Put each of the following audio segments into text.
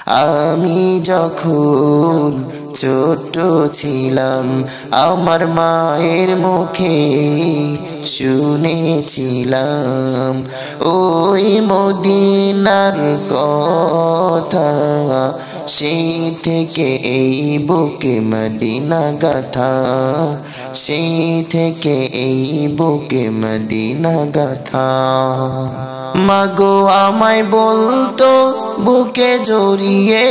আমি যখন ছোট ছিলাম আমার মায়ের মুখে শুনেছিলাম ওই মদিনার কথা, সেই থেকে এই বুকে মদিনা গাথা, সেই থেকে এই বুকে মদিনা গাথা। মাগো আমায় বলতো বুকে জড়িয়ে,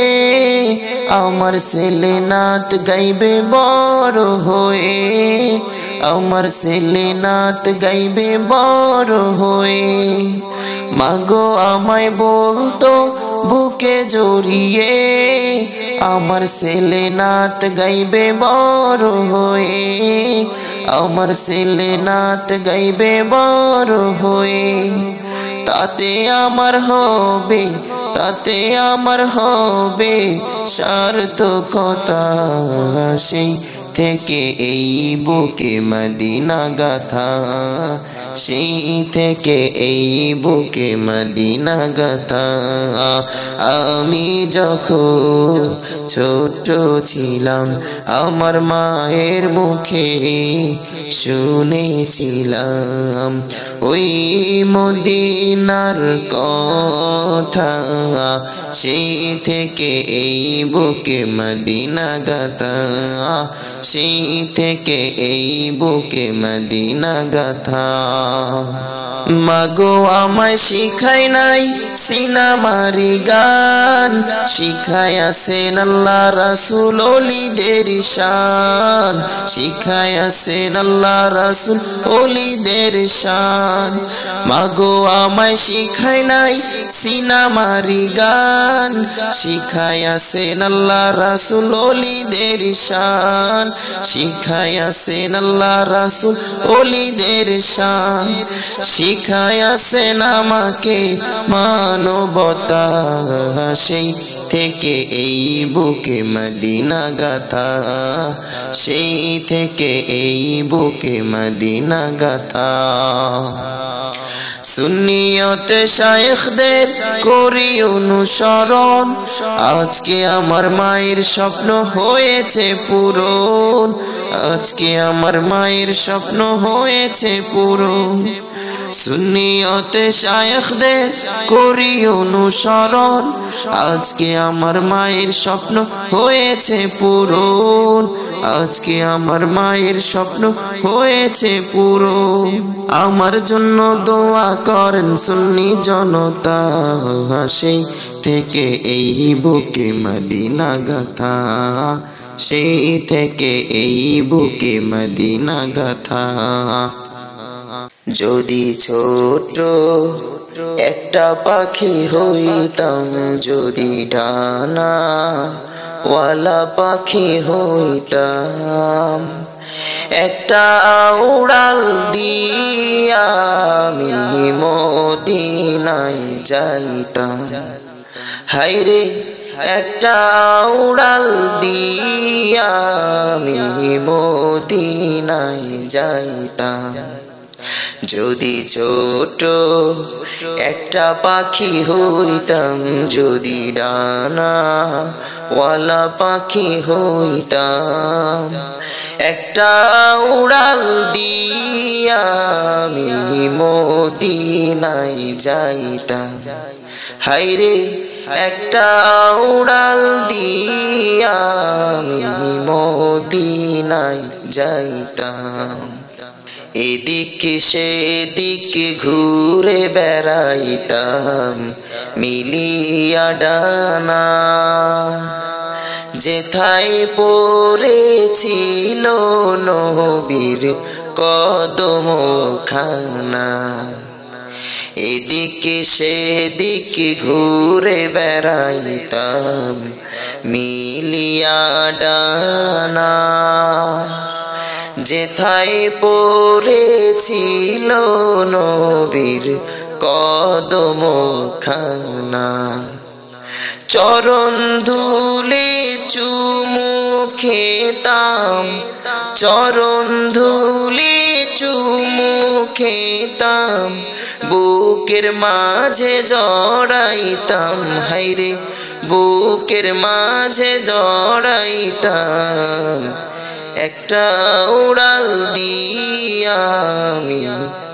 আমার ছেলে নাত গাইবে বড় হয়ে, আমার ছেলে নাত গাইবে বড় হয়ে। মাগো আমায় বলতো বুকে জড়িয়ে, আমার ছেলে নাত গাইবে বড় হয়ে, আমার ছেলে নাত গাইবে বড় হয়ে। তাতে আমার হবে, তাতে আমার হবে সার্থকতা, সেই থেকে এই বুকে মদিনা গাথা, সেই থেকে এই বুকে মদিনা গাথা। আমি যখন ছোট ছিলাম আমার মায়ের মুখে শুনেছিলাম ওই মদিনার কথা, সেই থেকে এই বুকে মদিনা গাথা, সেই থেকে এই বুকে মদিনা গাথা। মাগো আমায় শিখাই নাই সিনেমারি গান, শিখায় আছেন আল্লাহ রাসূল ওলিদের শান, শিখায় আছেন আল্লাহ রাসূল ওলিদের শান। মাগো আমায় শিখাই নাই সিনেমারি গান, শিখায় আছেন আল্লাহ রাসূল ওলিদের শান, শিখায় আছেন আল্লাহ রাসূল ওলিদের শান। শিখায় আছেন আমাকে মানবতা, সেই থেকে এই বুকে মদিনা গাথা, সেই থেকে এই বুকে মদিনা গাথা। সুন্নিয়তে শায়েখদের করি অনুসরণ, আজকে আমার মায়ের স্বপ্ন হয়েছে পূরণ, আজকে আমার মায়ের স্বপ্ন হয়েছে পূরণ। সুন্নিয়তে শায়েখদের করি অনুসরণ, আজকে আমার মায়ের স্বপ্ন হয়েছে পূরণ, আজকে আমার মায়ের স্বপ্ন হয়েছে পূরণ। আমার জন্য দোয়া করেন সুন্নি জনতা, সেই থেকে এই বুকে মদিনা গাথা, সেই থেকে এই বুকে মদিনা গাথা। যদি ছোট একটা পাখি হইতাম, যদি ডানা ওয়ালা পাখি হইতাম, একটা উড়াল দিয়া আমি মদিনায় যাইতাম। হায়রে একটা উড়াল দিয়া আমি মদিনায় যাইতাম। যদি ছোট একটা পাখি হইতাম, যদি ডানা ওয়ালা পাখি হইতাম, একটা উড়াল দিয়া আমি মদিনায় যাইতাম। হায়রে একটা উড়াল দিয়া আমি মদিনায় যাইতাম। এদিক সেদিক ঘুরে বেড়াইতাম মিলিয়া ডানা, যেথায় পড়েছিল নবীর কদম খানা। এদিক সেদিক ঘুরে বেড়াইতাম মিলিয়া ডানা, যেথায় পড়েছিল নবীর কদম খানা। চরণ ধুলে চুমু খেতাম, চরণ ধুলে চুমু খেতাম, বুকের মাঝে জড়াইতাম। হায়রে বুকের মাঝে জড়াইতাম একটা উড়াল দিয়া আমি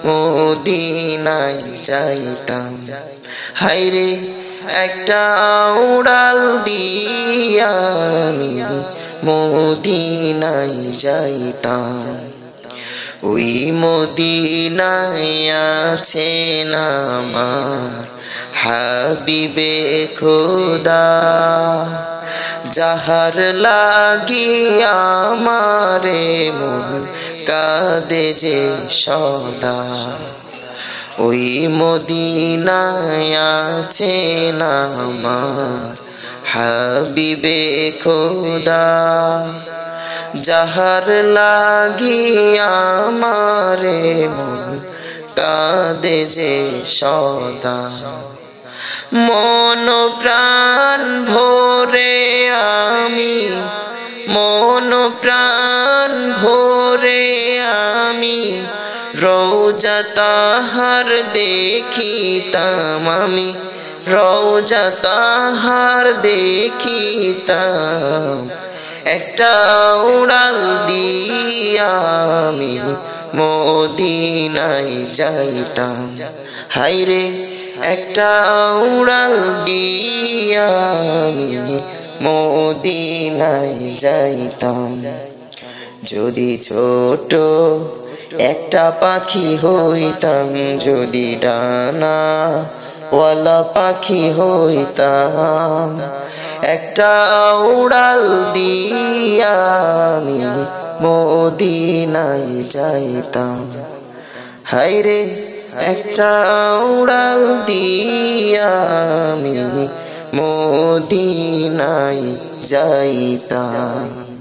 মদিনায় যাইতাম হায়রে একটা উড়াল দিয়া আমি মদিনায় যাইতাম ওই মদিনায় আছেন আমার হাবিবে খোদা যাহার লাগি আমারে মন কাঁদে যে সদা ওই মদিনায় আছেন আমার হাবিবে খোদা যাহার লাগি আমারে মন কাঁদে যে সদা মন প্রাণ ভরে আমি মন প্রাণ ভরে আমি রওজা তাহার দেখিতাম আমি রওজা তাহার দেখিতাম একটা উড়াল দিয়া আমি মদিনায় যাইতাম হায়রে একটা উড়াল দিয়া আমি মদিনায় যাইতাম যদি ছোট একটা পাখি হইতাম যদি ডানা ওয়ালা পাখি হইতাম একটা উড়াল দিয়া আমি মদিনায় যাইতাম হায়রে একটা উড়াল দিয়া আমি মদিনায় যাইতাম।